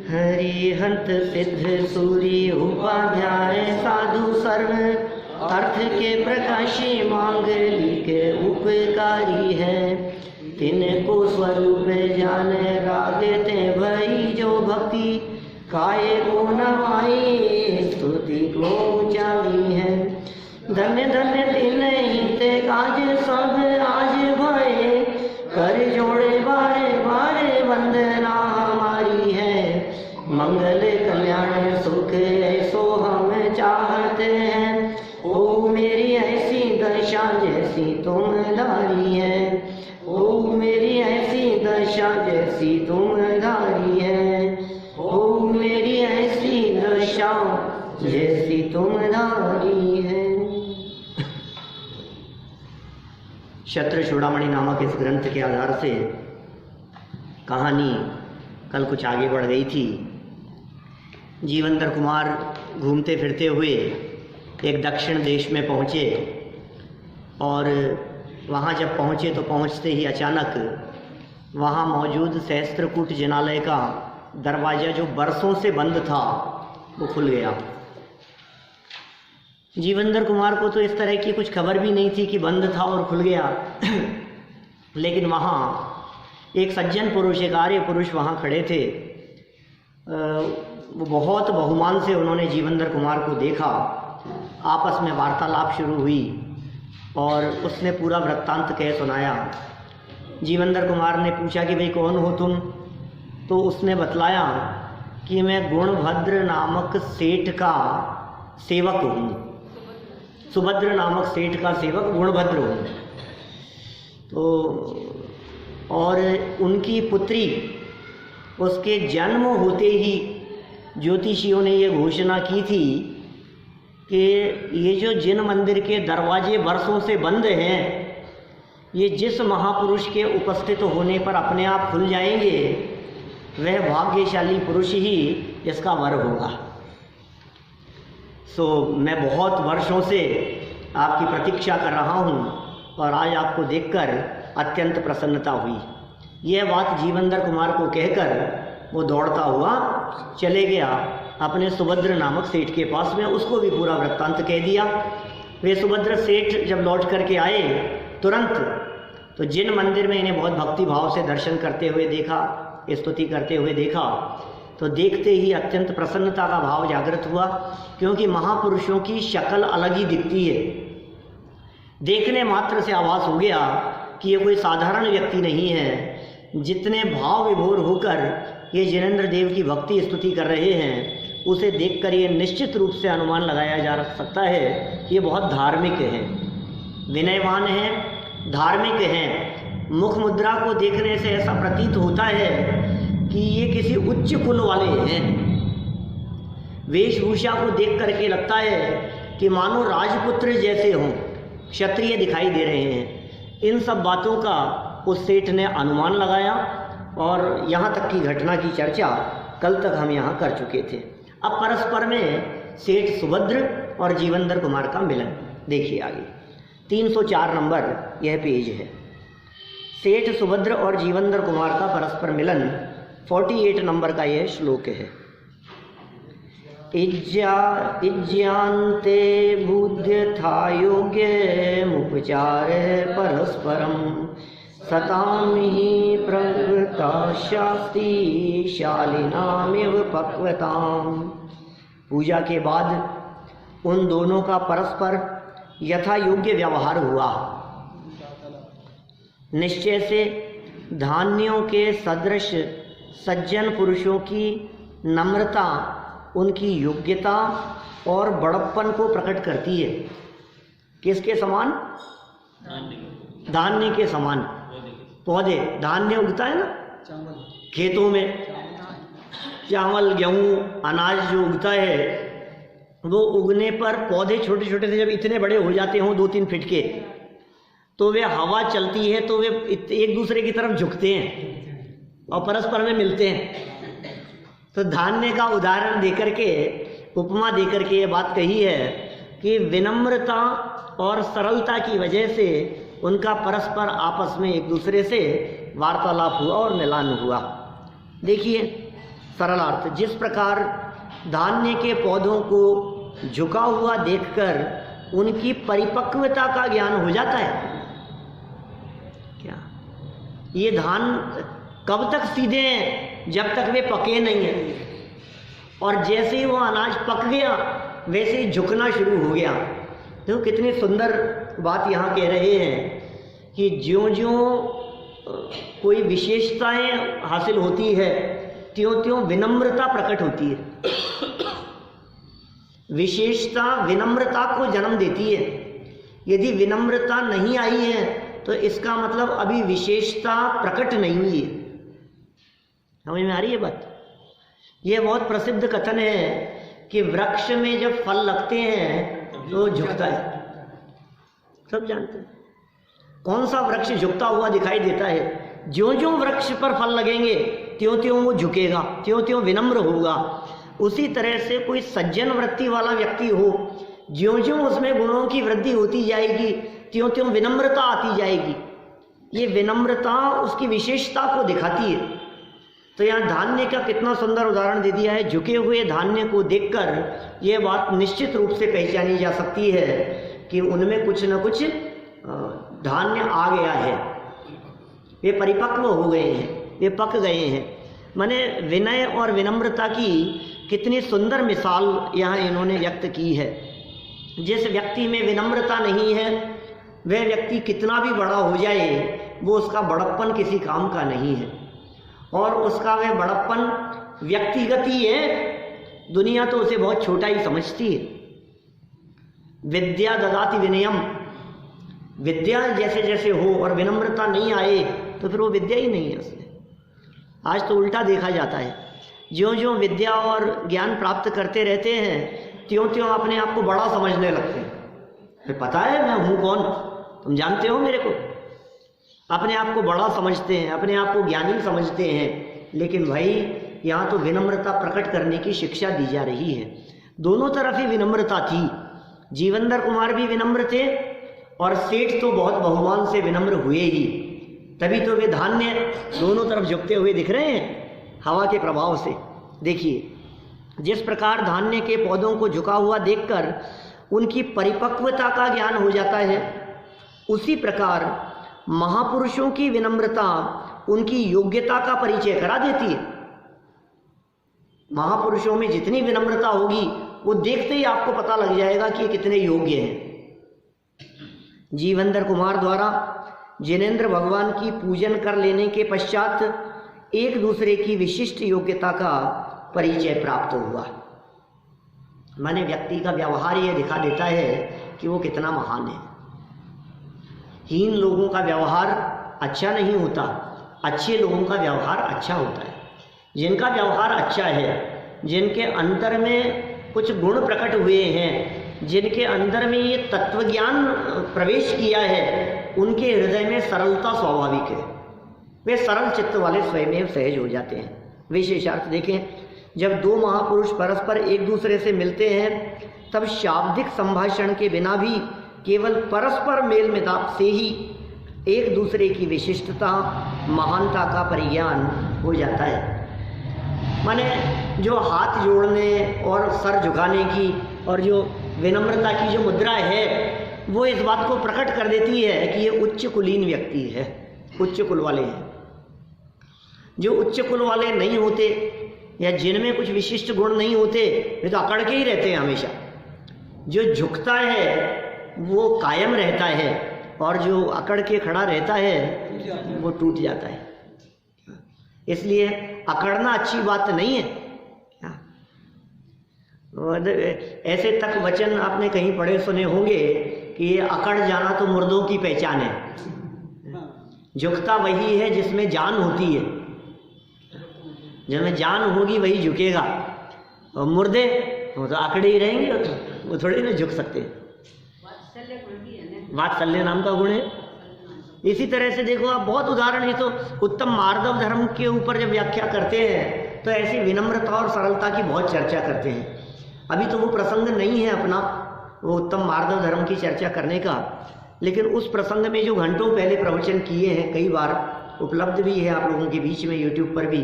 हरिहंत सिद्ध सूर्य उपाध्याय साधु सर्व अर्थ के प्रकाशी मांगलिक उपकारी है। तिनको स्वरूप जान रागते भई जो भक्ति काय को नवाई स्तुति को ऊंचाई है। धन्य धन्य दिन हिते काज सब आज भये कर जोड़े बारे बारे वंदना हमारी है। मंगल कल्याण सुख ऐसो हम चाहते हैं। ओ मेरी ऐसी दशा जैसी तुम धारी है। ओ मेरी ऐसी दशा जैसी तुम धारी है। ओ मेरी ऐसी दशा जैसी तुम धारी है। क्षत्र चूड़ामणि नामक इस ग्रंथ के आधार से कहानी कल कुछ आगे बढ़ गई थी। जीवंदर कुमार घूमते फिरते हुए एक दक्षिण देश में पहुँचे और वहाँ जब पहुँचे तो पहुँचते ही अचानक वहाँ मौजूद सहस्त्रकूट जिनालय का दरवाज़ा जो बरसों से बंद था वो खुल गया। जीवंदर कुमार को तो इस तरह की कुछ खबर भी नहीं थी कि बंद था और खुल गया लेकिन वहाँ एक सज्जन पुरुष, एक आर्य पुरुष वहाँ खड़े थे। वो बहुत बहुमान से उन्होंने जीवंदर कुमार को देखा। आपस में वार्तालाप शुरू हुई और उसने पूरा वृत्तांत कह सुनाया। जीवंदर कुमार ने पूछा कि भाई कौन हो तुम? तो उसने बतलाया कि मैं गुणभद्र नामक सेठ का सेवक हूँ। सुभद्र नामक सेठ का सेवक गुणभद्र हूँ। तो और उनकी पुत्री, उसके जन्म होते ही ज्योतिषियों ने ये घोषणा की थी कि ये जो जिन मंदिर के दरवाजे वर्षों से बंद हैं, ये जिस महापुरुष के उपस्थित होने पर अपने आप खुल जाएंगे, वह भाग्यशाली पुरुष ही इसका वर होगा। सो मैं बहुत वर्षों से आपकी प्रतीक्षा कर रहा हूँ और आज आपको देखकर अत्यंत प्रसन्नता हुई। यह बात जीवंदर कुमार को कहकर वो दौड़ता हुआ चले गया अपने सुभद्र नामक सेठ के पास में। उसको भी पूरा वृत्तांत कह दिया। वे सुभद्र सेठ जब लौट करके आए तुरंत, तो जिन मंदिर में इन्हें बहुत भक्ति भाव से दर्शन करते हुए देखा, स्तुति करते हुए देखा, तो देखते ही अत्यंत प्रसन्नता का भाव जागृत हुआ। क्योंकि महापुरुषों की शक्ल अलग ही दिखती है। देखने मात्र से आभास हो गया कि ये कोई साधारण व्यक्ति नहीं है। जितने भाव विभोर होकर ये जिनेंद्र देव की भक्ति स्तुति कर रहे हैं, उसे देखकर ये निश्चित रूप से अनुमान लगाया जा सकता है कि ये बहुत धार्मिक हैं, विनयवान हैं, धार्मिक हैं। मुख मुद्रा को देखने से ऐसा प्रतीत होता है कि ये किसी उच्च कुल वाले हैं। वेशभूषा को देख करके लगता है कि मानो राजपुत्र जैसे हों, क्षत्रिय दिखाई दे रहे हैं। इन सब बातों का उस सेठ ने अनुमान लगाया और यहाँ तक की घटना की चर्चा कल तक हम यहाँ कर चुके थे। अब परस्पर में सेठ सुभद्र और जीवंदर कुमार का मिलन देखिए आगे। 304 नंबर यह पेज है। सेठ सुभद्र और जीवंदर कुमार का परस्पर मिलन 48 नंबर का यह श्लोक है। इज्यांते बुद्ध्यथा योग्य मुपचार परस्परम सताम ही प्रवृत्ता शास्ति शालिनामिव पक्वताम। पूजा के बाद उन दोनों का परस्पर यथा योग्य व्यवहार हुआ। निश्चय से धान्यों के सदृश सज्जन पुरुषों की नम्रता उनकी योग्यता और बड़प्पन को प्रकट करती है। किसके समान? धान्य के समान। पौधे, धान्य उगता है ना खेतों में, चावल गेहूँ अनाज जो उगता है, वो उगने पर पौधे छोटे छोटे से जब इतने बड़े हो जाते हों 2-3 फीट के, तो वे हवा चलती है तो वे एक दूसरे की तरफ झुकते हैं और परस्पर में मिलते हैं। तो धान्य का उदाहरण देकर के, उपमा देकर के ये बात कही है कि विनम्रता और सरलता की वजह से उनका परस्पर आपस में एक दूसरे से वार्तालाप हुआ और मिलान हुआ। देखिए सरलार्थ, जिस प्रकार धान्य के पौधों को झुका हुआ देखकर उनकी परिपक्वता का ज्ञान हो जाता है। क्या ये धान कब तक सीधे हैं? जब तक वे पके नहीं हैं, और जैसे ही वो अनाज पक गया वैसे ही झुकना शुरू हो गया। तो कितनी सुंदर बात यहाँ कह रहे हैं कि ज्यों ज्यों कोई विशेषताएं हासिल होती है त्यों त्यों विनम्रता प्रकट होती है। विशेषता विनम्रता को जन्म देती है। यदि विनम्रता नहीं आई है तो इसका मतलब अभी विशेषता प्रकट नहीं हुई है। समझ में आ रही है बात? यह बहुत प्रसिद्ध कथन है कि वृक्ष में जब फल लगते हैं तो झुकता है। सब जानते हैं कौन सा वृक्ष झुकता हुआ दिखाई देता है। ज्यों ज्यों वृक्ष पर फल लगेंगे त्यों त्यों वो झुकेगा, त्यों त्यों विनम्र होगा। उसी तरह से कोई सज्जन वृत्ति वाला व्यक्ति हो, ज्यों ज्यों उसमें गुणों की वृद्धि होती जाएगी त्यों त्यों विनम्रता आती जाएगी। ये विनम्रता उसकी विशेषता को दिखाती है। तो यहाँ धान्य का कितना सुंदर उदाहरण दे दिया है। झुके हुए धान्य को देखकर यह बात निश्चित रूप से पहचानी जा सकती है कि उनमें कुछ न कुछ धान्य आ गया है, वे परिपक्व हो गए हैं, वे पक गए हैं। माने विनय और विनम्रता की कितनी सुंदर मिसाल यहाँ इन्होंने व्यक्त की है। जिस व्यक्ति में विनम्रता नहीं है वह व्यक्ति कितना भी बड़ा हो जाए वो उसका बड़प्पन किसी काम का नहीं है, और उसका वह बड़प्पन व्यक्तिगत ही है। दुनिया तो उसे बहुत छोटा ही समझती है। विद्या ददाति विनयम, विद्या जैसे जैसे हो और विनम्रता नहीं आए तो फिर वो विद्या ही नहीं है उसमें। आज तो उल्टा देखा जाता है, ज्यों ज्यों विद्या और ज्ञान प्राप्त करते रहते हैं त्यों त्यों अपने आप को बड़ा समझने लगते हैं। फिर पता है मैं हूँ कौन, तुम जानते हो मेरे को। अपने आप को बड़ा समझते हैं, अपने आप को ज्ञानी समझते हैं। लेकिन भाई यहाँ तो विनम्रता प्रकट करने की शिक्षा दी जा रही है। दोनों तरफ ही विनम्रता थी। जीवंदर कुमार भी विनम्र थे और सेठ तो बहुत बहुमान से विनम्र हुए ही, तभी तो वे धान्य दोनों तरफ झुकते हुए दिख रहे हैं हवा के प्रभाव से। देखिए जिस प्रकार धान्य के पौधों को झुका हुआ देखकर उनकी परिपक्वता का ज्ञान हो जाता है, उसी प्रकार महापुरुषों की विनम्रता उनकी योग्यता का परिचय करा देती है। महापुरुषों में जितनी विनम्रता होगी वो देखते ही आपको पता लग जाएगा कि ये कितने योग्य हैं। जीवंदर कुमार द्वारा जिनेंद्र भगवान की पूजन कर लेने के पश्चात एक दूसरे की विशिष्ट योग्यता का परिचय प्राप्त हुआ। माने व्यक्ति का व्यवहार यह दिखा देता है कि वो कितना महान है। हीन लोगों का व्यवहार अच्छा नहीं होता, अच्छे लोगों का व्यवहार अच्छा होता है। जिनका व्यवहार अच्छा है, जिनके अंतर में कुछ गुण प्रकट हुए हैं, जिनके अंदर में ये तत्वज्ञान प्रवेश किया है, उनके हृदय में सरलता स्वाभाविक है। वे सरल चित्त वाले स्वयं सहज हो जाते हैं। विशेषार्थ देखें, जब दो महापुरुष परस्पर एक दूसरे से मिलते हैं तब शाब्दिक संभाषण के बिना भी केवल परस्पर मेल मिलाप से ही एक दूसरे की विशिष्टता महानता का परिज्ञान हो जाता है। माने जो हाथ जोड़ने और सर झुकाने की और जो विनम्रता की जो मुद्रा है वो इस बात को प्रकट कर देती है कि ये उच्च कुलीन व्यक्ति है, उच्च कुल वाले हैं। जो उच्च कुल वाले नहीं होते या जिनमें कुछ विशिष्ट गुण नहीं होते वे तो अकड़ के ही रहते हैं हमेशा। जो झुकता है वो कायम रहता है और जो अकड़ के खड़ा रहता है वो टूट जाता है। इसलिए अकड़ना अच्छी बात नहीं है। ऐसे तक वचन आपने कहीं पढ़े सुने होंगे कि ये अकड़ जाना तो मुर्दों की पहचान है। झुकता वही है जिसमें जान होती है, जिसमें जान होगी वही झुकेगा, और मुर्दे वो तो आकड़े ही रहेंगे, वो थोड़ी ना झुक सकते। वात्सल्य नाम का गुण है। इसी तरह से देखो आप, बहुत उदाहरण है। तो उत्तम मार्दव धर्म के ऊपर जब व्याख्या करते हैं तो ऐसी विनम्रता और सरलता की बहुत चर्चा करते हैं। अभी तो वो प्रसंग नहीं है अपना, वो उत्तम मार्दव धर्म की चर्चा करने का, लेकिन उस प्रसंग में जो घंटों पहले प्रवचन किए हैं, कई बार उपलब्ध भी है आप लोगों के बीच में यूट्यूब पर भी,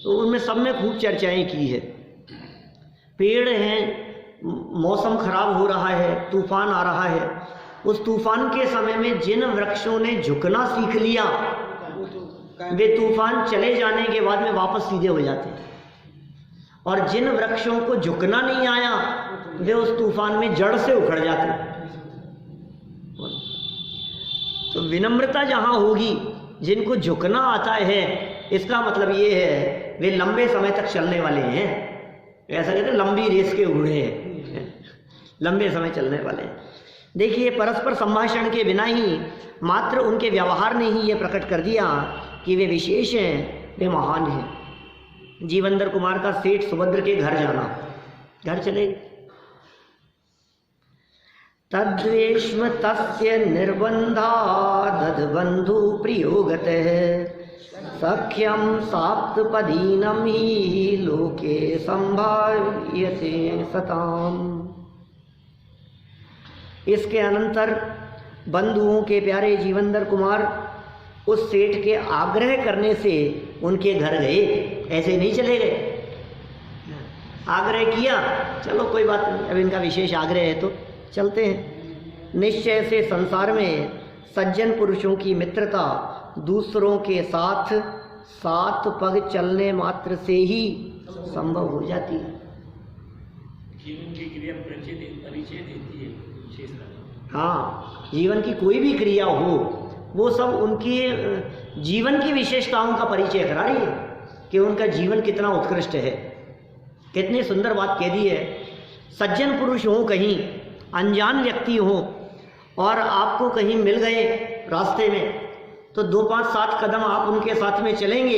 तो उनमें सब में खूब चर्चाएं की है। पेड़ हैं, मौसम खराब हो रहा है, तूफान आ रहा है, उस तूफान के समय में जिन वृक्षों ने झुकना सीख लिया वे तूफान चले जाने के बाद में वापस सीधे हो जाते हैं, और जिन वृक्षों को झुकना नहीं आया वे उस तूफान में जड़ से उखड़ जाते हैं। तो विनम्रता जहां होगी, जिनको झुकना आता है, इसका मतलब ये है वे लंबे समय तक चलने वाले हैं। ऐसा कहते हैं लंबी रेस के घोड़े हैं, लंबे समय चलने वाले हैं। देखिए, परस्पर संभाषण के बिना ही मात्र उनके व्यवहार ने ही ये प्रकट कर दिया कि वे विशेष हैं, वे महान हैं। जीवंदर कुमार का सेठ सुभद्र के घर जाना, घर चले। तद्वेश्म तस्य निर्बंधाद बंधु प्रियोगत सख्यम साप्तपदीनम ही लोके संभाव्यते सताम। इसके अनंतर बंधुओं के प्यारे जीवंदर कुमार उस सेठ के आग्रह करने से उनके घर गए, ऐसे नहीं चले गए। आग्रह किया, चलो कोई बात नहीं, अब इनका विशेष आग्रह है तो चलते हैं। निश्चय से संसार में सज्जन पुरुषों की मित्रता दूसरों के साथ 7 पग चलने मात्र से ही संभव हो जाती है। जीवन की क्रिया परिचय देती है विशेषता। हाँ, जीवन की कोई भी क्रिया हो वो सब उनकी जीवन की विशेषताओं का परिचय करा रही है कि उनका जीवन कितना उत्कृष्ट है। कितनी सुंदर बात कह दी है। सज्जन पुरुष हो, कहीं अनजान व्यक्ति हो और आपको कहीं मिल गए रास्ते में, तो 2, 5, 7 कदम आप उनके साथ में चलेंगे,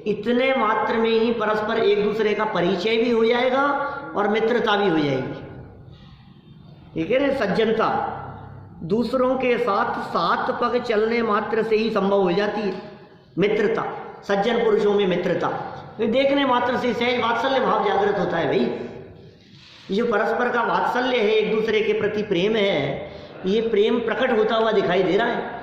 इतने मात्र में ही परस्पर एक दूसरे का परिचय भी हो जाएगा और मित्रता भी हो जाएगी। ठीक है ना, सज्जनता दूसरों के साथ 7 पग चलने मात्र से ही संभव हो जाती है। मित्रता, सज्जन पुरुषों में मित्रता, देखने मात्र से सहज वात्सल्य भाव जागृत होता है। भाई, जो परस्पर का वात्सल्य है, एक दूसरे के प्रति प्रेम है, ये प्रेम प्रकट होता हुआ दिखाई दे रहा है।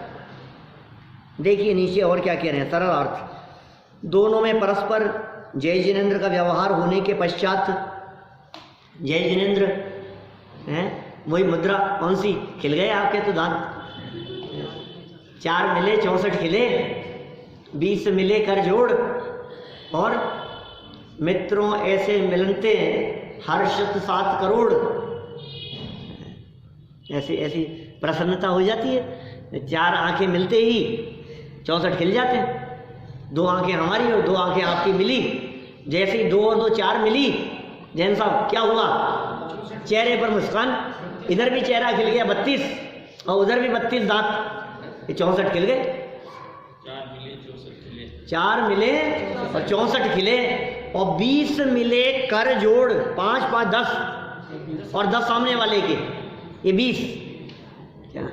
देखिए नीचे और क्या कह रहे हैं, सरल अर्थ। दोनों में परस्पर जय जिनेंद्र का व्यवहार होने के पश्चात, जय जिनेंद्र हैं, वही मुद्रा कौन सी, खिल गए आपके तो दांत। 4 मिले 64 खिले, 20 मिले कर जोड़, और मित्रों ऐसे मिलते हर्षत 7 करोड़। ऐसी प्रसन्नता हो जाती है। 4 आंखें मिलते ही 64 खिल जाते हैं। 2 आंखें हमारी और 2 आंखें आपकी मिली, जैसे ही 2 और 2 4 मिली, जैन साहब क्या हुआ, चेहरे पर मुस्कान, इधर भी चेहरा खिल गया 32 और उधर भी 32 दांत, ये 64 खिल गए। 4 मिले और 64 खिले, और 20 मिले कर जोड़, 5 5 10 और 10 सामने वाले के, ये 20 क्या।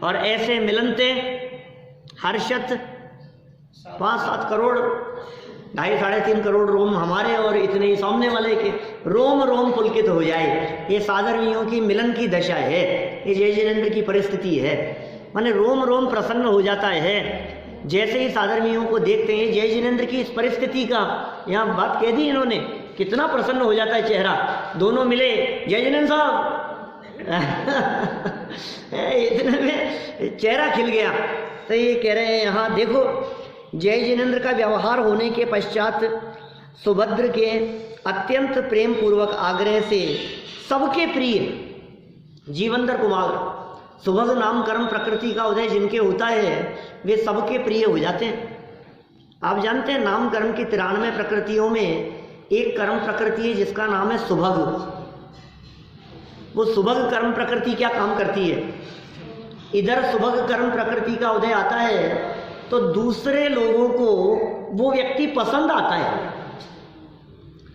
और ऐसे मिलनते हर्षत 5-7 करोड़, 2.5-3.5 करोड़ रोम हमारे और इतने ही सामने वाले के, रोम रोम पुलकित हो जाए। ये साधर्मियों की मिलन की दशा है, ये जय जिनेंद्र की परिस्थिति है। माने रोम रोम प्रसन्न हो जाता है जैसे ही साधर्मियों को देखते हैं। जय जिनेंद्र की इस परिस्थिति का यहाँ बात कह दी इन्होंने, कितना प्रसन्न हो जाता है चेहरा। दोनों मिले, जय जिनेंद्र साहब इतने में चेहरा खिल गया। तो ये कह रहे हैं यहाँ देखो, जय जिनेंद्र का व्यवहार होने के पश्चात सुभद्र के अत्यंत प्रेम पूर्वक आग्रह से सबके प्रिय जीवंदर कुमार, सुभग नाम कर्म प्रकृति का उदय जिनके होता है वे सबके प्रिय हो जाते हैं। आप जानते हैं नाम कर्म की 93 प्रकृतियों में एक कर्म प्रकृति है जिसका नाम है सुभग। वो सुभग कर्म प्रकृति क्या काम करती है, इधर सुभग कर्म प्रकृति का उदय आता है तो दूसरे लोगों को वो व्यक्ति पसंद आता है,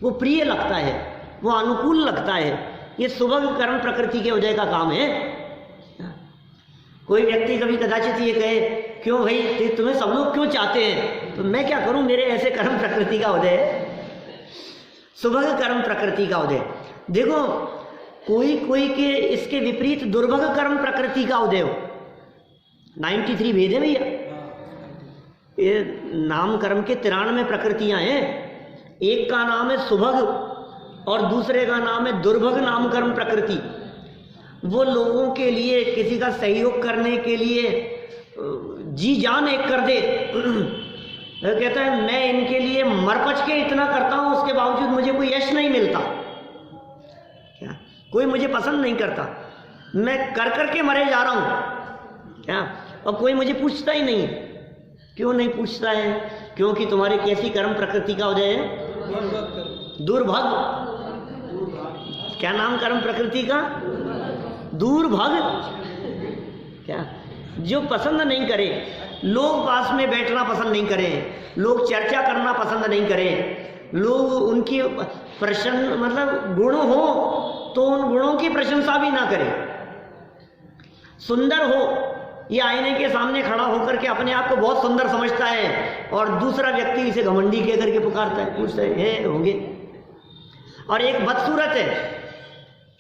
वो प्रिय लगता है, वो अनुकूल लगता है। ये सुभग कर्म प्रकृति के उदय का काम है। कोई व्यक्ति कभी कदाचित ये कहे, क्यों भाई तुम्हें सब लोग क्यों चाहते हैं, तो मैं क्या करूं, मेरे ऐसे कर्म प्रकृति का उदय है। सुभग कर्म प्रकृति का उदय। देखो कोई कोई के इसके विपरीत दुर्भग कर्म प्रकृति का उदय हो, 93 भेद है भैया। ये नाम कर्म के 93 प्रकृतियां हैं। एक का नाम है सुभग और दूसरे का नाम है दुर्भग नाम कर्म प्रकृति। वो लोगों के लिए किसी का सहयोग करने के लिए जी जान एक कर दे। कहता है मैं इनके लिए मरपच के इतना करता हूं, उसके बावजूद मुझे कोई यश नहीं मिलता, क्या कोई मुझे पसंद नहीं करता, मैं कर करके मरे जा रहा हूं क्या, और कोई मुझे पूछता ही नहीं। क्यों नहीं पूछता है? क्योंकि तुम्हारी कैसी कर्म प्रकृति का उदय है? दुर्भग। क्या नाम कर्म प्रकृति का? दुर्भग। क्या? जो पसंद नहीं करे, लोग पास में बैठना पसंद नहीं करें, लोग चर्चा करना पसंद नहीं करें, लोग उनकी मतलब गुण हो तो उन गुणों की प्रशंसा भी ना करें। सुंदर हो, ये आईने के सामने खड़ा होकर के अपने आप को बहुत सुंदर समझता है और दूसरा व्यक्ति इसे घमंडी कह करके पुकारता है, पूछता है होंगे। और एक बदसूरत है,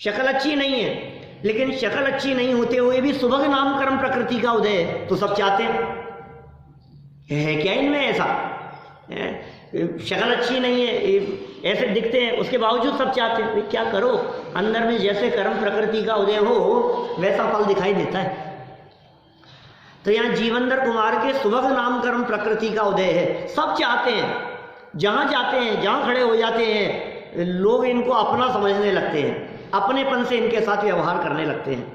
शक्ल अच्छी नहीं है, लेकिन शक्ल अच्छी नहीं होते हुए भी सुभग नाम कर्म प्रकृति का उदय है, तो सब चाहते हैं। क्या इनमें ऐसा? शक्ल अच्छी नहीं है, ऐसे दिखते हैं, उसके बावजूद सब चाहते हैं। क्या करो, अंदर में जैसे कर्म प्रकृति का उदय हो वैसा फल दिखाई देता है। तो यहाँ जीवंदर कुमार के सुभग नाम कर्म प्रकृति का उदय है। सब चाहते हैं, जहां जाते हैं, जहां खड़े हो जाते हैं, लोग इनको अपना समझने लगते हैं, अपनेपन से इनके साथ व्यवहार करने लगते हैं।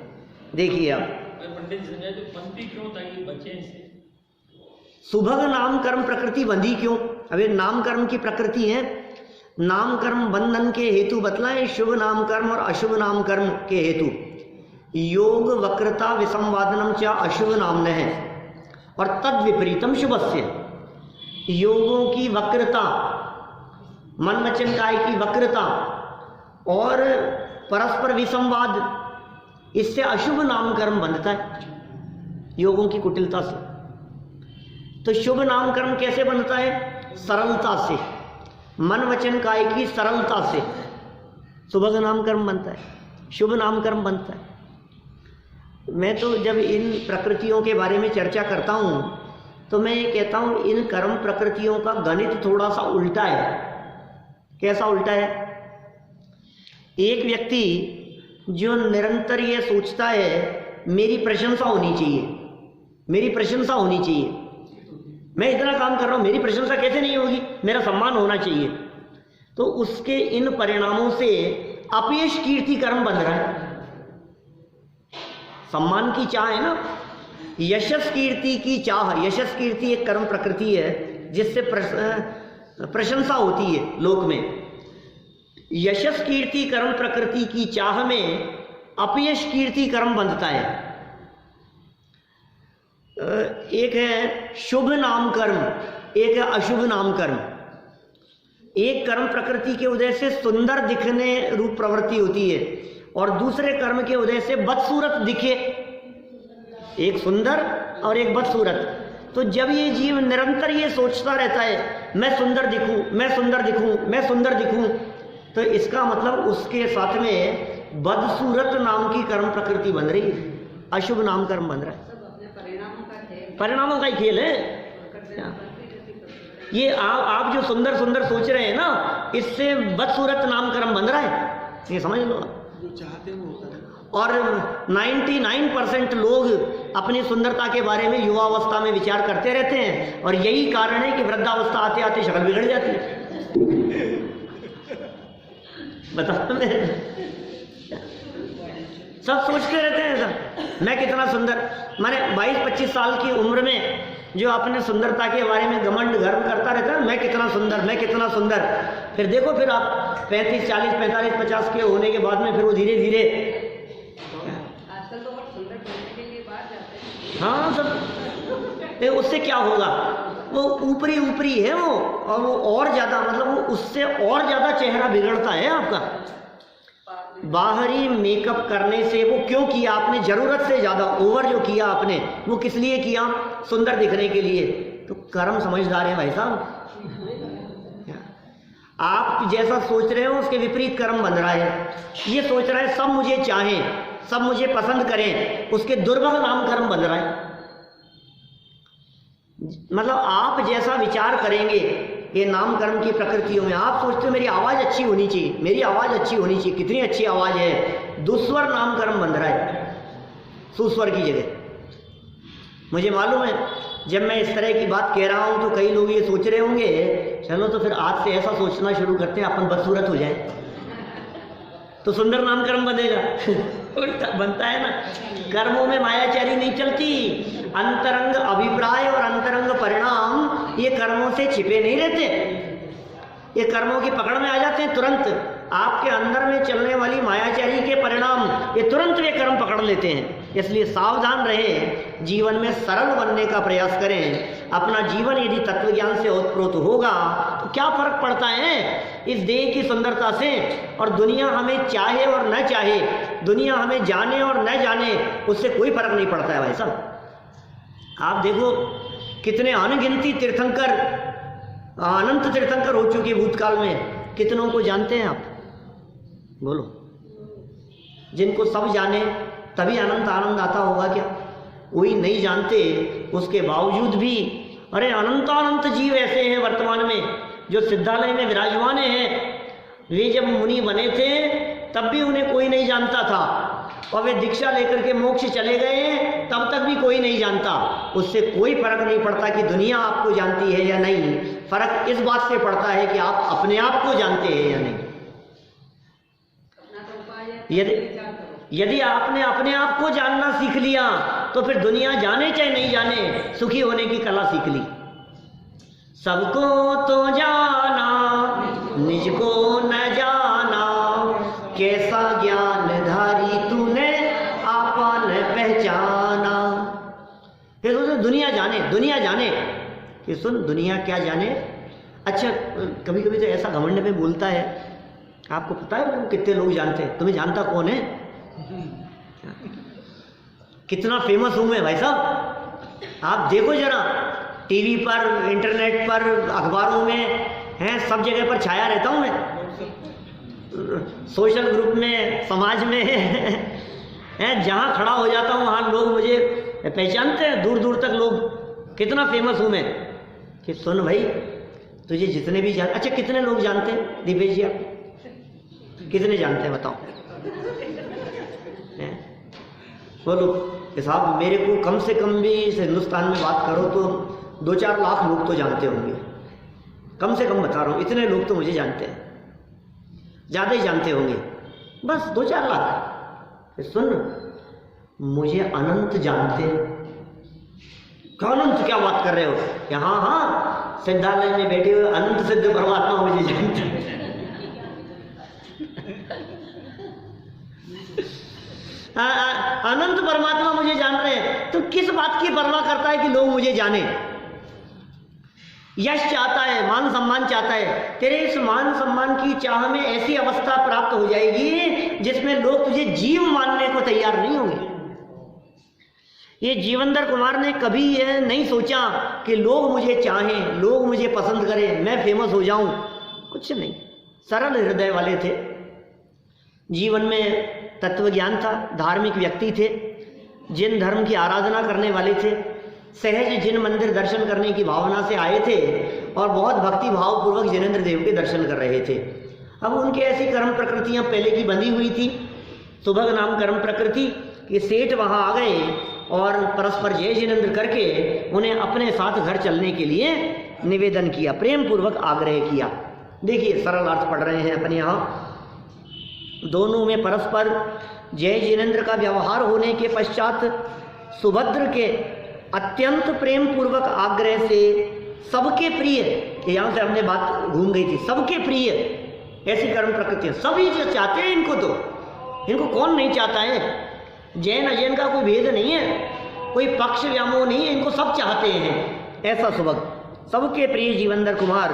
देखिए अब पंडित जी समझाए तो पंक्ति क्यों ताकि बच्चे से सुभग नाम कर्म प्रकृति बंधी क्यों? अब ये नाम कर्म की प्रकृति है, नाम कर्म बंधन के हेतु बतलाए, शुभ नाम कर्म और अशुभ नाम कर्म के हेतु। योग वक्रता विसंवादनम च अशुभ नाम है और तद विपरीतम शुभस्य। योगों की वक्रता, मन वचन काय की वक्रता और परस्पर विसंवाद, इससे अशुभ नाम कर्म बनता है योगों की कुटिलता से। तो शुभ नाम कर्म कैसे बनता है? सरलता से, मन वचन काय की सरलता से सुभग नाम कर्म बनता है, शुभ नाम कर्म बनता है। मैं तो जब इन प्रकृतियों के बारे में चर्चा करता हूं तो मैं ये कहता हूं इन कर्म प्रकृतियों का गणित थोड़ा सा उल्टा है। कैसा उल्टा है? एक व्यक्ति जो निरंतर ये सोचता है मेरी प्रशंसा होनी चाहिए, मेरी प्रशंसा होनी चाहिए, मैं इतना काम कर रहा हूं, मेरी प्रशंसा कैसे नहीं होगी, मेरा सम्मान होना चाहिए, तो उसके इन परिणामों से अपयश कीर्ति कर्म बन रहा है। सम्मान की चाह है ना, यशस कीर्ति की चाह। यशस कीर्ति एक कर्म प्रकृति है जिससे प्रशंसा होती है लोक में। यशस कीर्ति कर्म प्रकृति की चाह में अपयश कीर्ति कर्म बनता है। एक है शुभ नाम कर्म, एक है अशुभ नाम कर्म। एक कर्म प्रकृति के उदय से सुंदर दिखने रूप प्रवृत्ति होती है और दूसरे कर्म के उदय से बदसूरत दिखे, एक सुंदर और एक बदसूरत। तो जब ये जीव निरंतर ये सोचता रहता है मैं सुंदर दिखूं, मैं सुंदर दिखूं, मैं सुंदर दिखूं, तो इसका मतलब उसके साथ में बदसूरत नाम की कर्म प्रकृति बन रही है, अशुभ नाम कर्म बन रहा है। परिणामों का ही खेल है ये। आप जो सुंदर सुंदर सोच रहे हैं ना, इससे बदसूरत नाम कर्म बन रहा है, ये समझ लो। और 99% लोग अपनी सुंदरता के बारे में युवावस्था में विचार करते रहते हैं और यही कारण है कि वृद्धावस्था आते आते शक्ल बिगड़ जाती है। बताओ, सब सोचते रहते हैं ऐसा, मैं कितना सुंदर। मैंने 22-25 साल की उम्र में जो अपने सुंदरता के बारे में घमंड गर्व करता रहता है, मैं कितना सुंदर, मैं कितना सुंदर। फिर देखो, फिर आप 35, 40, 45, 50 के होने के बाद में फिर वो धीरे धीरे आजकल तो बहुत सुंदर बनने के लिए बाहर जाते हैं। हाँ, सब उससे क्या होगा, वो ऊपरी ऊपरी है वो, और वो और ज्यादा मतलब वो उससे और ज्यादा चेहरा बिगड़ता है आपका। बाहरी मेकअप करने से वो क्यों किया आपने, जरूरत से ज्यादा ओवर जो किया आपने, वो किस लिए किया? सुंदर दिखने के लिए। तो कर्म समझदार है भाई साहब। आप जैसा सोच रहे हो उसके विपरीत कर्म बन रहा है। ये सोच रहा है सब मुझे चाहें, सब मुझे पसंद करें, उसके दुर्भग नाम कर्म बन रहा है। मतलब आप जैसा विचार करेंगे ये नाम कर्म की प्रकृतियों में, आप सोचते हो मेरी आवाज़ अच्छी होनी चाहिए, मेरी आवाज़ अच्छी होनी चाहिए, कितनी अच्छी आवाज़ है, दुस्वर नाम कर्म बन रहा है सुस्वर की जगह। मुझे मालूम है जब मैं इस तरह की बात कह रहा हूँ तो कई लोग ये सोच रहे होंगे चलो तो फिर आज से ऐसा सोचना शुरू करते हैं अपन बदसूरत हो जाए तो सुंदर नाम कर्म बनेगा। बनता है ना, कर्मों में मायाचारी नहीं चलती, अंतरंग अभिप्राय और अंतरंग परिणाम ये कर्मों से छिपे नहीं रहते, ये कर्मों की पकड़ में आ जाते हैं तुरंत। आपके अंदर में चलने वाली मायाचारी के परिणाम ये तुरंत वे कर्म पकड़ लेते हैं। इसलिए सावधान रहें, जीवन में सरल बनने का प्रयास करें। अपना जीवन यदि तत्व ज्ञान से ओतप्रोत होगा तो क्या फर्क पड़ता है इस देह की सुंदरता से, और दुनिया हमें चाहे और न चाहे, दुनिया हमें जाने और न जाने, उससे कोई फर्क नहीं पड़ता है भाई साहब। आप देखो कितने अनगिनती तीर्थंकर, अनंत तीर्थंकर हो चुके भूतकाल में, कितनों को जानते हैं आप बोलो? जिनको सब जाने तभी अनंत आनंद आता होगा क्या? कोई नहीं जानते उसके बावजूद भी, अरे अनंत जीव ऐसे हैं वर्तमान में जो सिद्धालय में विराजमान हैं। वे जब मुनि बने थे तब भी उन्हें कोई नहीं जानता था, और वे दीक्षा लेकर के मोक्ष चले गए तब तक भी कोई नहीं जानता। उससे कोई फर्क नहीं पड़ता कि दुनिया आपको जानती है या नहीं, फर्क इस बात से पड़ता है कि आप अपने आप को जानते हैं या नहीं। यदि आपने अपने आप को जानना सीख लिया तो फिर दुनिया जाने चाहे नहीं जाने, सुखी होने की कला सीख ली। सबको तो जाना निज को न जाना, कैसा ज्ञान धारी तूने आपन पहचाना। फिर दुनिया जाने, दुनिया जाने, कि सुन दुनिया क्या जाने। अच्छा कभी कभी तो ऐसा घमंड में बोलता है, आपको पता है कितने लोग जानते हैं? तुम्हें जानता कौन है? कितना फेमस हूं मैं भाई साहब। आप देखो जरा, टीवी पर, इंटरनेट पर, अखबारों में हैं, सब जगह पर छाया रहता हूं मैं, सोशल ग्रुप में, समाज में हैं, जहां खड़ा हो जाता हूं वहां लोग मुझे पहचानते हैं, दूर दूर तक लोग। कितना फेमस हूं मैं कि सुन भाई तुझे जितने भी जान। अच्छा कितने लोग जानते हैं दिपेश जी, आप कितने जानते हैं बताओ? बोलो साहब, मेरे को कम से कम भी इस हिंदुस्तान में बात करो तो 2-4 लाख लोग तो जानते होंगे, कम से कम बता रहा हूँ, इतने लोग तो मुझे जानते हैं, ज़्यादा ही जानते होंगे, बस 2-4 लाख। सुन मुझे अनंत जानते हैं। अनंत क्या बात कर रहे हो? यहाँ हाँ सिद्धालय में बैठे हुए अनंत सिद्ध परमात्मा मुझे जानते हैं। अनंत परमात्मा मुझे जान रहे हैं, तो किस बात की परवाह करता है कि लोग मुझे जाने? यश चाहता है, मान सम्मान चाहता है। तेरे इस मान सम्मान की चाह में ऐसी अवस्था प्राप्त हो जाएगी जिसमें लोग तुझे जीव मानने को तैयार नहीं होंगे। ये जीवंदर कुमार ने कभी यह नहीं सोचा कि लोग मुझे चाहें, लोग मुझे पसंद करें, मैं फेमस हो जाऊं, कुछ नहीं। सरल हृदय वाले थे, जीवन में तत्व ज्ञान था, धार्मिक व्यक्ति थे, जिन धर्म की आराधना करने वाले थे, सहज जिन मंदिर दर्शन करने की भावना से आए थे और बहुत भक्ति भाव पूर्वक जिनेंद्र देव के दर्शन कर रहे थे। अब उनके ऐसी कर्म प्रकृतियां पहले की बंधी हुई थी, सुभग नाम कर्म प्रकृति, कि सेठ वहां आ गए और परस्पर जय जिनेंद्र करके उन्हें अपने साथ घर चलने के लिए निवेदन किया, प्रेम पूर्वक आग्रह किया। देखिए सरल अर्थ पढ़ रहे हैं अपने यहाँ। दोनों में परस्पर जय जिनेंद्र का व्यवहार होने के पश्चात सुभद्र के अत्यंत प्रेम पूर्वक आग्रह से सबके प्रिय, यहाँ से हमने बात घूम गई थी, सबके प्रिय ऐसी कर्म प्रकृतियां सभी जो चाहते हैं इनको, तो इनको कौन नहीं चाहता है? जैन अजैन का कोई भेद नहीं है, कोई पक्ष व्यामोह नहीं है, इनको सब चाहते हैं। ऐसा सुभग सबके प्रिय जीवंदर कुमार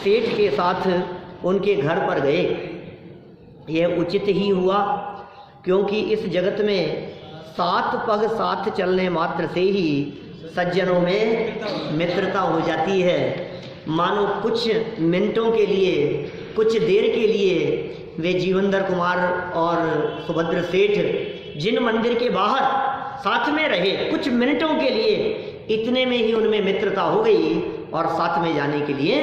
सेठ के साथ उनके घर पर गए। यह उचित ही हुआ, क्योंकि इस जगत में 7 पग साथ चलने मात्र से ही सज्जनों में मित्रता हो जाती है। मानो कुछ मिनटों के लिए, कुछ देर के लिए वे जीवंदर कुमार और सुभद्र सेठ जिन मंदिर के बाहर साथ में रहे, कुछ मिनटों के लिए इतने में ही उनमें मित्रता हो गई और साथ में जाने के लिए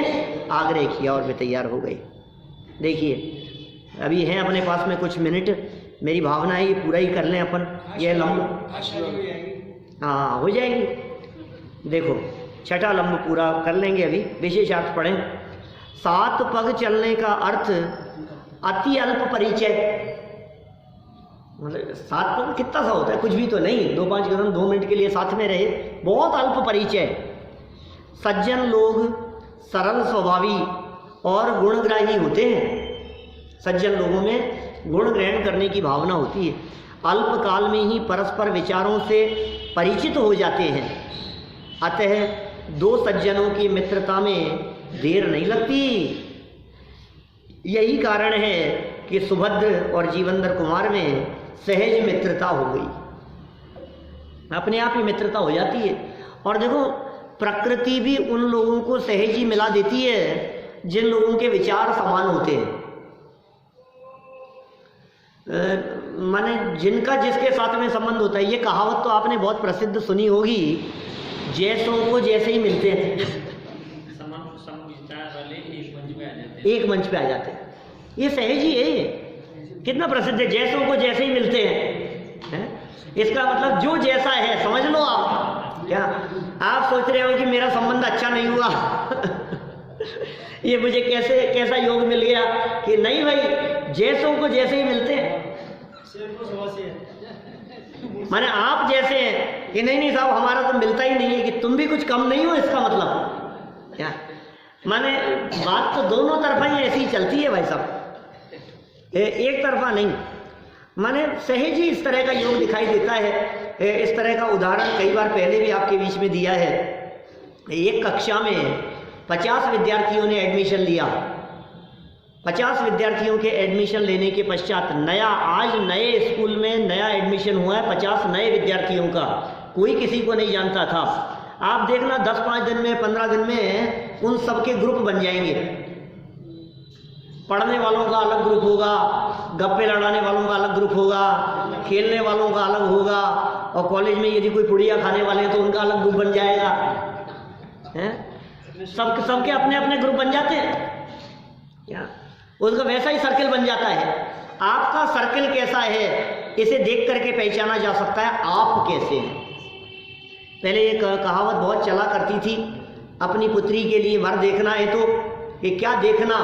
आग्रह किया और वे तैयार हो गए। देखिए अभी हैं अपने पास में कुछ मिनट, मेरी भावना है ये पूरा ही कर लें अपन, यह लंब हाँ हो जाएगी। देखो छठा लंब पूरा कर लेंगे अभी, विशेषार्थ पढ़ें। 7 पग चलने का अर्थ अति अल्प परिचय, मतलब 7 पग कितना सा होता है, कुछ भी तो नहीं, 2-5 कदम 2 मिनट के लिए साथ में रहे, बहुत अल्प परिचय। सज्जन लोग सरल स्वभावी और गुणग्राही होते हैं। सज्जन लोगों में गुण ग्रहण करने की भावना होती है, अल्प काल में ही परस्पर विचारों से परिचित हो जाते हैं। अतः 2 सज्जनों की मित्रता में देर नहीं लगती। यही कारण है कि सुभद्र और जीवंदर कुमार में सहज मित्रता हो गई, अपने आप ही मित्रता हो जाती है। और देखो प्रकृति भी उन लोगों को सहज ही मिला देती है जिन लोगों के विचार समान होते हैं। माने जिनका जिसके साथ में संबंध होता है। ये कहावत तो आपने बहुत प्रसिद्ध सुनी होगी, जैसों को जैसे ही मिलते हैं एक मंच पे आ जाते हैं। ये सहज ही है, ये कितना प्रसिद्ध है, जैसों को जैसे ही मिलते हैं। इसका मतलब जो जैसा है समझ लो आप। क्या आप सोच रहे हो कि मेरा संबंध अच्छा नहीं हुआ ये मुझे कैसा योग मिल गया, कि नहीं भाई जैसों को जैसे ही मिलते हैं। माने आप जैसे हैं कि नहीं साहब हमारा तो मिलता ही नहीं है, कि तुम भी कुछ कम नहीं हो, इसका मतलब क्या। माने बात तो दोनों तरफा ही ऐसी चलती है भाई साहब, एक तरफा नहीं। माने सहज ही इस तरह का योग दिखाई देता है। इस तरह का उदाहरण कई बार पहले भी आपके बीच में दिया है। एक कक्षा में 50 विद्यार्थियों ने एडमिशन लिया। 50 विद्यार्थियों के एडमिशन लेने के पश्चात आज नए स्कूल में नया एडमिशन हुआ है 50 नए विद्यार्थियों का, कोई किसी को नहीं जानता था। आप देखना 10-5 दिन में 15 दिन में उन सबके ग्रुप बन जाएंगे। पढ़ने वालों का अलग ग्रुप होगा, गप्पे लड़ाने वालों का अलग ग्रुप होगा, खेलने वालों का अलग होगा, और कॉलेज में यदि कोई पुड़िया खाने वाले हैं तो उनका अलग ग्रुप बन जाएगा। सबके अपने अपने ग्रुप बन जाते हैं क्या, उसका वैसा ही सर्किल बन जाता है। आपका सर्किल कैसा है इसे देख करके पहचाना जा सकता है आप कैसे हैं। पहले एक कहावत बहुत चला करती थी, अपनी पुत्री के लिए वर देखना है तो कि क्या देखना,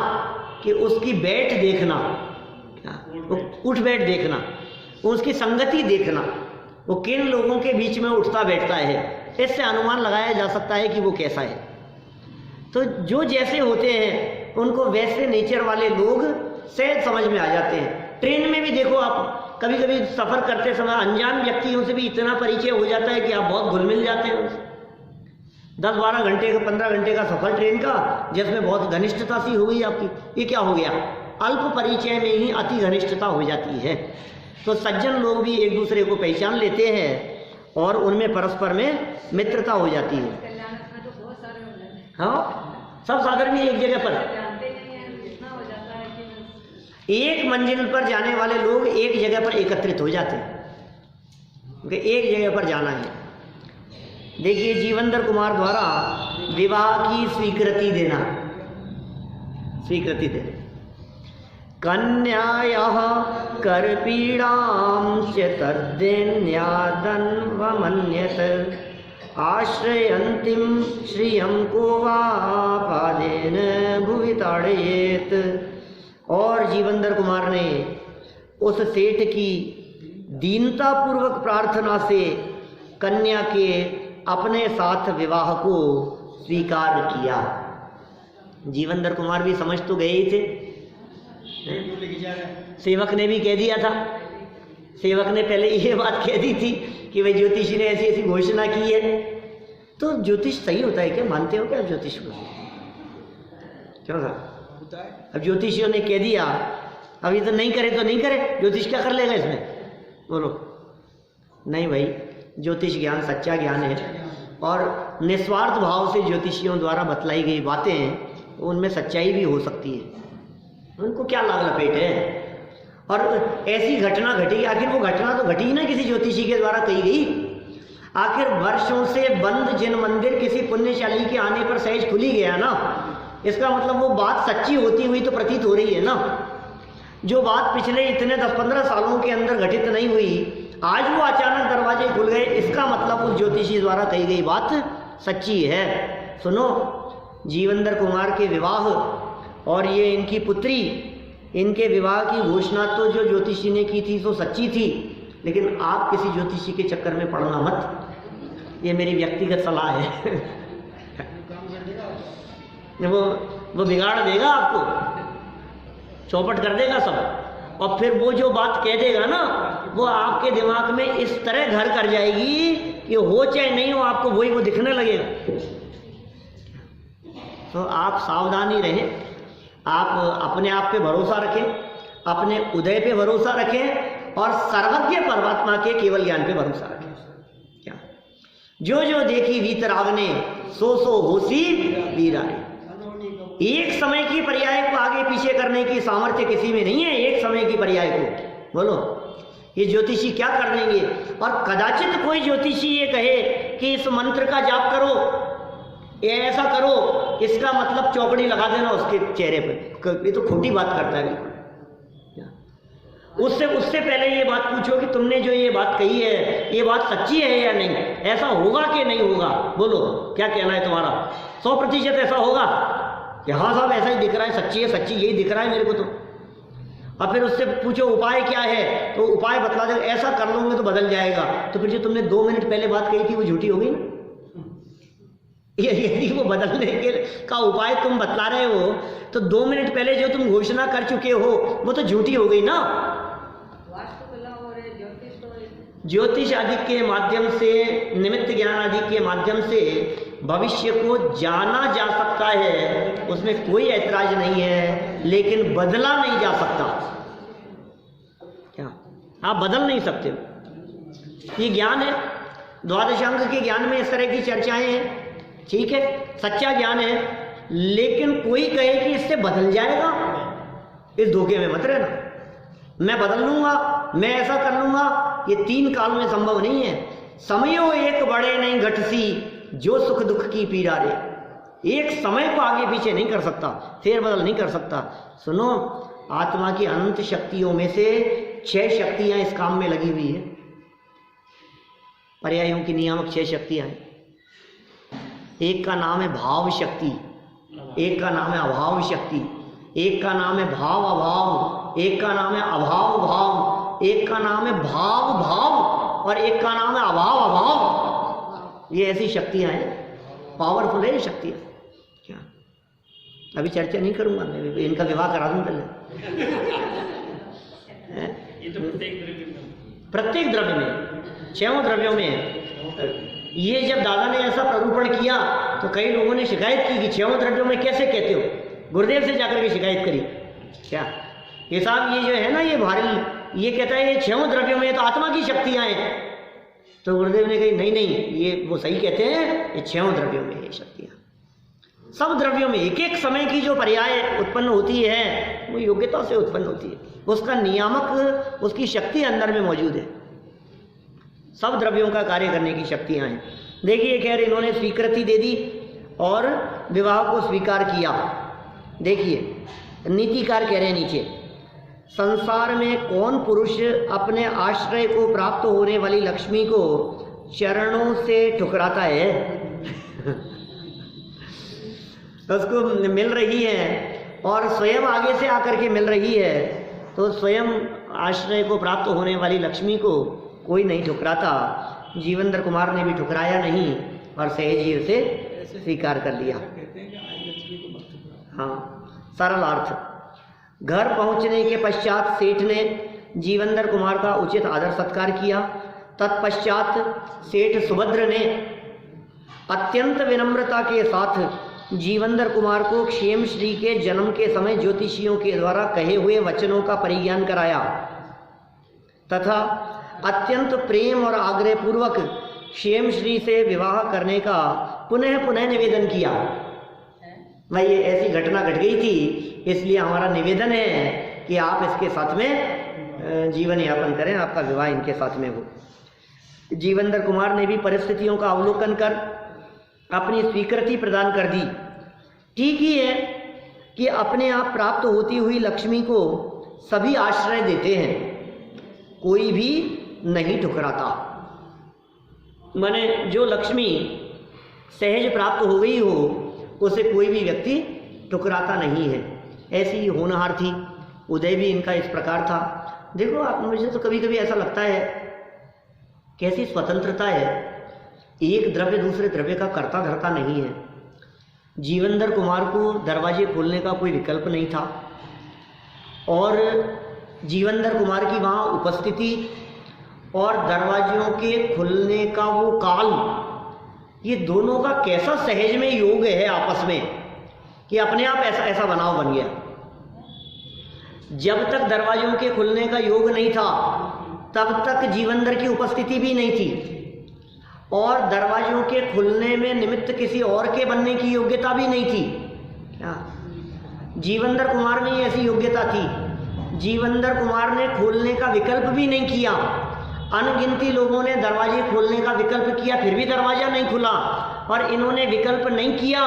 कि उसकी बैठ देखना, उठ बैठ देखना, उसकी संगति देखना, वो किन लोगों के बीच में उठता बैठता है, इससे अनुमान लगाया जा सकता है कि वो कैसा है। तो जो जैसे होते हैं उनको वैसे नेचर वाले लोग सहज समझ में आ जाते हैं। ट्रेन में भी देखो आप, कभी कभी सफ़र करते समय अनजान व्यक्तियों से भी इतना परिचय हो जाता है कि आप बहुत घुल मिल जाते हैं। 10-12 घंटे का 15 घंटे का सफ़र ट्रेन का, जिसमें बहुत घनिष्ठता सी हो गई आपकी, ये क्या हो गया, अल्प परिचय में ही अति घनिष्ठता हो जाती है। तो सज्जन लोग भी एक दूसरे को पहचान लेते हैं और उनमें परस्पर में मित्रता हो जाती है। हाँ, सब सागर भी एक जगह पर, एक मंजिल पर जाने वाले लोग एक जगह पर एकत्रित हो जाते हैं, क्योंकि एक जगह पर जाना है। देखिए जीवंदर कुमार द्वारा विवाह की स्वीकृति देना, कन्यायाः कर पीड़ां च तद्दैन्यादन् वमन्यत आश्रयन्तीं श्रियं को वा पादेन भुवि ताड़येत। और जीवंदर कुमार ने उस सेठ की दीनता पूर्वक प्रार्थना से कन्या के अपने साथ विवाह को स्वीकार किया। जीवंदर कुमार भी समझ तो गए ही थे, सेवक ने भी कह दिया था। सेवक ने पहले ये बात कह दी थी कि भाई ज्योतिषी ने ऐसी ऐसी घोषणा की है। तो ज्योतिष सही होता है क्या, मानते हो क्या ज्योतिष को? क्यों था, अब ज्योतिषियों ने कह दिया, अभी तो नहीं करे तो नहीं करे, ज्योतिष क्या कर लेगा इसमें, बोलो। नहीं भाई, ज्योतिष ज्ञान सच्चा ज्ञान है और निस्वार्थ भाव से ज्योतिषियों द्वारा बतलाई गई बातें उनमें सच्चाई भी हो सकती है। उनको क्या लाग लपेट है, और ऐसी घटना घटी, आखिर वो घटना तो घटी ही ना किसी ज्योतिषी के द्वारा कही गई। आखिर वर्षों से बंद जिन मंदिर किसी पुण्यशाली के आने पर सहज खुली गया ना, इसका मतलब वो बात सच्ची होती हुई तो प्रतीत हो रही है ना। जो बात पिछले इतने 10-15 सालों के अंदर घटित नहीं हुई, आज वो अचानक दरवाजे खुल गए, इसका मतलब उस ज्योतिषी द्वारा कही गई बात सच्ची है। सुनो, जीवंदर कुमार के विवाह और ये इनकी पुत्री, इनके विवाह की घोषणा तो जो ज्योतिषी ने की थी तो सच्ची थी, लेकिन आप किसी ज्योतिषी के चक्कर में पड़ना मत, ये मेरी व्यक्तिगत सलाह है। वो बिगाड़ देगा आपको, चौपट कर देगा सब, और फिर वो जो बात कह देगा ना, वो आपके दिमाग में इस तरह घर कर जाएगी कि हो चाहे नहीं हो, आपको वही वो दिखने लगेगा। तो आप सावधानी रहें, आप अपने आप पे भरोसा रखें, अपने उदय पे भरोसा रखें, और सर्वज्ञ परमात्मा के केवल ज्ञान पे भरोसा रखें। क्या जो जो देखी वीतराग ने, सो सो होसी वीराए। एक समय की पर्याय को आगे पीछे करने की सामर्थ्य किसी में नहीं है। एक समय की पर्याय को बोलो, ये ज्योतिषी क्या कर देंगे। और कदाचित कोई ज्योतिषी ये कहे कि इस मंत्र का जाप करो, ये ऐसा करो, इसका मतलब चौकड़ी लगा देना उसके चेहरे पर, ये तो खोटी बात करता है बिल्कुल। उससे पहले ये बात पूछो कि तुमने जो ये बात कही है, ये बात सच्ची है या नहीं, ऐसा होगा कि नहीं होगा। बोलो क्या कहना है तुम्हारा। 100% ऐसा होगा कि हाँ साहब ऐसा ही दिख रहा है, सच्ची है, सच्ची यही दिख रहा है मेरे को तो। और फिर उससे पूछो उपाय क्या है, तो उपाय बतला दे, ऐसा कर लूंगे तो बदल जाएगा। तो फिर जो तुमने 2 मिनट पहले बात कही थी वो झूठी हो गई ना। यदि वो बदलने के का उपाय तुम बतला रहे हो, तो 2 मिनट पहले जो तुम घोषणा कर चुके हो वो तो झूठी हो गई ना। ज्योतिष आदि के माध्यम से, निमित्त ज्ञान आदि के माध्यम से भविष्य को जाना जा सकता है, उसमें कोई ऐतराज नहीं है, लेकिन बदला नहीं जा सकता। क्या आप बदल नहीं सकते हो। ये ज्ञान है, द्वादशांग के ज्ञान में इस तरह की चर्चाएं हैं, ठीक है, सच्चा ज्ञान है, लेकिन कोई कहे कि इससे बदल जाएगा, इस धोखे में मत रहना। मैं बदल लूंगा, मैं ऐसा कर लूंगा, ये 3 काल में संभव नहीं है। समयो एक बड़े नहीं घटसी, जो सुख दुख की पीड़ा रे। एक समय को आगे पीछे नहीं कर सकता, फेर बदल नहीं कर सकता। सुनो, आत्मा की अनंत शक्तियों में से 6 शक्तियां इस काम में लगी हुई है। पर्यायों की नियामक 6 शक्तियां हैं। एक का नाम है भाव शक्ति, एक का नाम है अभाव शक्ति, एक का नाम है भाव अभाव, एक का नाम है अभाव भाव, एक का नाम है भाव भाव, और एक का नाम है अभाव अभाव। ये ऐसी शक्तियां हैं, पावरफुल है ये शक्तियां। क्या अभी चर्चा नहीं करूंगा, मैं इनका विवाह करा दूं पहले। ये तो प्रत्येक द्रव्य में, 6 द्रव्यों में। ये जब दादा ने ऐसा प्ररूपण किया तो कई लोगों ने शिकायत की कि 6 द्रव्यों में कैसे कहते हो, गुरुदेव से जाकर के शिकायत करी। क्या ये साहब, ये जो है ना, ये भारी, ये कहता है ये 6 द्रव्यों में तो आत्मा की शक्तियां हैं। तो गुरुदेव ने कही नहीं नहीं, ये वो सही कहते हैं, ये 6 द्रव्यों में ये शक्तियां। सब द्रव्यों में एक एक समय की जो पर्याय उत्पन्न होती है वो योग्यता से उत्पन्न होती है, उसका नियामक, उसकी शक्ति अंदर में मौजूद है। सब द्रव्यों का कार्य करने की शक्तियां हैं। देखिए, खैर इन्होंने स्वीकृति दे दी और विवाह को स्वीकार किया। देखिए नीतिकार कह रहे हैं नीचे, संसार में कौन पुरुष अपने आश्रय को प्राप्त होने वाली लक्ष्मी को चरणों से ठुकराता है। उसको मिल रही है और स्वयं आगे से आकर के मिल रही है, तो स्वयं आश्रय को प्राप्त होने वाली लक्ष्मी को कोई नहीं ठुकराता। जीवंदर कुमार ने भी ठुकराया नहीं और सहज ही उसे स्वीकार कर लिया। हाँ, सरल अर्थ। घर पहुंचने के पश्चात सेठ ने जीवंदर कुमार का उचित आदर सत्कार किया। तत्पश्चात सेठ सुभद्र ने अत्यंत विनम्रता के साथ जीवंदर कुमार को क्षेम श्री के जन्म के समय ज्योतिषियों के द्वारा कहे हुए वचनों का परिज्ञान कराया तथा अत्यंत प्रेम और आग्रह पूर्वक क्षेम श्री से विवाह करने का पुनः पुनः निवेदन किया। भाई ये ऐसी घटना घट गई थी, इसलिए हमारा निवेदन है कि आप इसके साथ में जीवन यापन करें, आपका विवाह इनके साथ में हो। जीवंदर कुमार ने भी परिस्थितियों का अवलोकन कर अपनी स्वीकृति प्रदान कर दी। ठीक ही है कि अपने आप प्राप्त होती हुई लक्ष्मी को सभी आश्रय देते हैं, कोई भी नहीं ठुकराता। माने जो लक्ष्मी सहज प्राप्त हो गई हो उसे कोई भी व्यक्ति ठुकराता नहीं है। ऐसी होनहार थी। उदय भी इनका इस प्रकार था। देखो आप, मुझे तो कभी कभी ऐसा लगता है कैसी स्वतंत्रता है, एक द्रव्य दूसरे द्रव्य का कर्ता धर्ता नहीं है। जीवंदर कुमार को दरवाजे खोलने का कोई विकल्प नहीं था और जीवंदर कुमार की वहाँ उपस्थिति और दरवाजों के खुलने का वो काल, ये दोनों का कैसा सहज में योग है आपस में कि अपने आप ऐसा ऐसा बनाव बन गया। जब तक दरवाजों के खुलने का योग नहीं था तब तक जीवंदर की उपस्थिति भी नहीं थी और दरवाजों के खुलने में निमित्त किसी और के बनने की योग्यता भी नहीं थी। जीवंदर कुमार में ऐसी योग्यता थी। जीवंदर कुमार ने खोलने का विकल्प भी नहीं किया। अनगिनती लोगों ने दरवाजे खोलने का विकल्प किया, फिर भी दरवाजा नहीं खुला, और इन्होंने विकल्प नहीं किया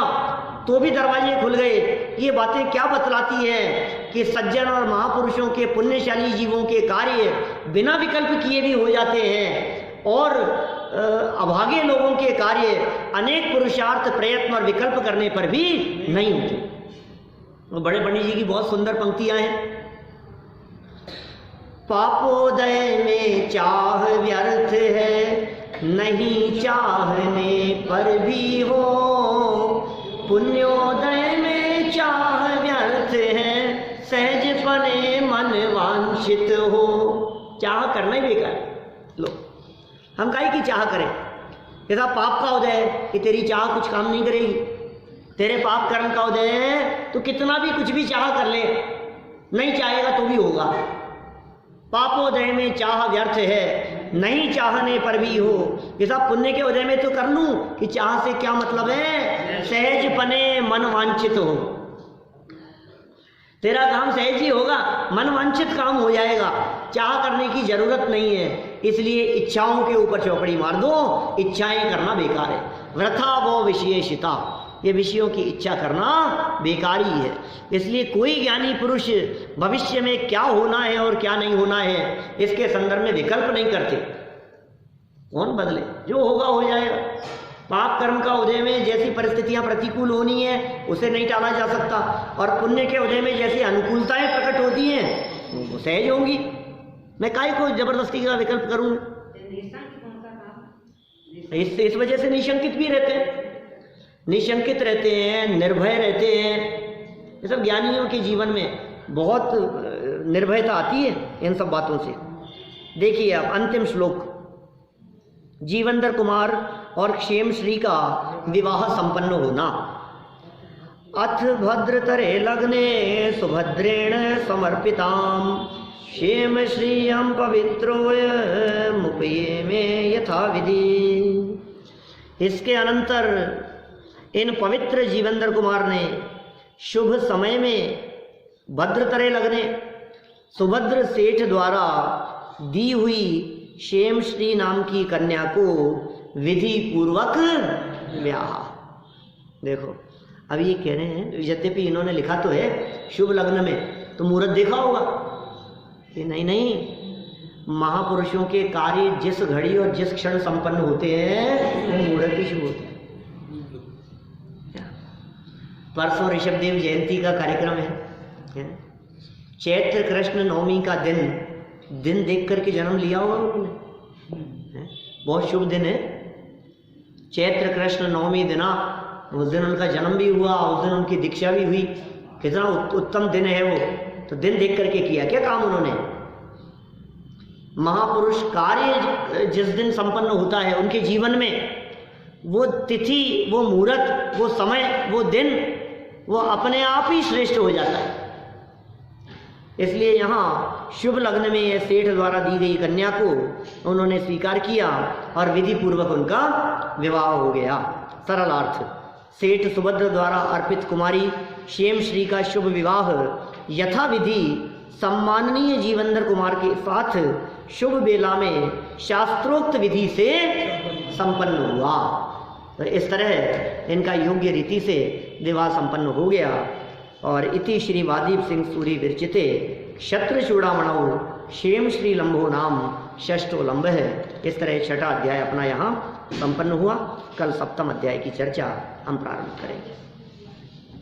तो भी दरवाजे खुल गए। ये बातें क्या बतलाती है कि सज्जन और महापुरुषों के, पुण्यशाली जीवों के कार्य बिना विकल्प किए भी हो जाते हैं और अभागे लोगों के कार्य अनेक पुरुषार्थ, प्रयत्न और विकल्प करने पर भी नहीं होते। तो बड़े पंडित जी की बहुत सुंदर पंक्तियां हैं। पापोदय में चाह व्यर्थ है, नहीं चाहने पर भी हो। पुण्योदय में चाह व्यर्थ है, सहजपने मन वांछित हो। चाह करना ही बेकार। लो, हम काहे की चाह करें? जैसा पाप का उदय है कि तेरी चाह कुछ काम नहीं करेगी। तेरे पाप कर्म का उदय है तो कितना भी कुछ भी चाह कर ले, नहीं चाहेगा तो भी होगा। पापोदय में चाह व्यर्थ है, नहीं चाहने पर भी हो। जैसा पुण्य के उदय में तो कर लूं कि चाह से क्या मतलब है? सहज पने मन वांछित हो। तेरा काम सहज ही होगा, मन वांछित काम हो जाएगा, चाह करने की जरूरत नहीं है। इसलिए इच्छाओं के ऊपर चौकड़ी मार दो, इच्छाएं करना बेकार है। वृथा वो विशेषिता, ये विषयों की इच्छा करना बेकारी है। इसलिए कोई ज्ञानी पुरुष भविष्य में क्या होना है और क्या नहीं होना है इसके संदर्भ में विकल्प नहीं करते। कौन बदले? जो होगा हो जाएगा। पाप कर्म का उदय में जैसी परिस्थितियां प्रतिकूल होनी है उसे नहीं टाला जा सकता, और पुण्य के उदय में जैसी अनुकूलताएं प्रकट होती हैं वो सहज होंगी। मैं काहे को जबरदस्ती का विकल्प करूं? इस वजह से निशंकित भी रहते हैं, निशंकित रहते हैं, निर्भय रहते हैं। ये सब ज्ञानियों के जीवन में बहुत निर्भयता आती है इन सब बातों से। देखिए अब अंतिम श्लोक। जीवंदर कुमार और क्षेम श्री का विवाह संपन्न होना। अथ भद्रतरे लग्ने सुभद्रेण समर्पिताम क्षेम श्रियं पवित्रोय मुपये में यथा विधि। इसके अनंतर इन पवित्र जीवंदर कुमार ने शुभ समय में भद्रतरे लगने सुभद्र सेठ द्वारा दी हुई क्षेम श्री नाम की कन्या को विधि पूर्वक ब्याह। देखो अब ये कह रहे हैं, यद्यपि इन्होंने लिखा तो है शुभ लग्न में, तो मुहूर्त देखा होगा कि नहीं, महापुरुषों के कार्य जिस घड़ी और जिस क्षण संपन्न होते हैं वो मुहूर्त ही शुभ होते हैं। परसों ऋषभदेव जयंती का कार्यक्रम है। चैत्र कृष्ण नवमी का दिन देख करके जन्म लिया होगा उन्होंने। बहुत शुभ दिन है चैत्र कृष्ण नवमी दिना। उस दिन उनका जन्म भी हुआ, उस दिन उनकी दीक्षा भी हुई। कितना उत्तम दिन है वो। तो दिन देख करके किया क्या काम उन्होंने? महापुरुष कार्य जिस दिन संपन्न होता है उनके जीवन में, वो तिथि, वो मुहूर्त, वो समय, वो दिन, वो अपने आप ही श्रेष्ठ हो जाता है। इसलिए यहाँ शुभ लग्न में यह सेठ द्वारा दी गई कन्या को उन्होंने स्वीकार किया और विधि पूर्वक उनका विवाह हो गया। सरल अर्थ, सेठ सुभद्र द्वारा अर्पित कुमारी क्षेम श्री का शुभ विवाह यथा विधि सम्माननीय जीवंदर कुमार के साथ शुभ बेला में शास्त्रोक्त विधि से संपन्न हुआ। तो इस तरह इनका योग्य रीति से विवाह संपन्न हो गया। और इति श्री वादीप सिंह सूरी विरचिते क्षत्र चूड़ामणौ क्षेम श्री लंबो नाम षष्ठो लंब है। इस तरह छठा अध्याय अपना यहाँ संपन्न हुआ। कल सप्तम अध्याय की चर्चा हम प्रारंभ करेंगे।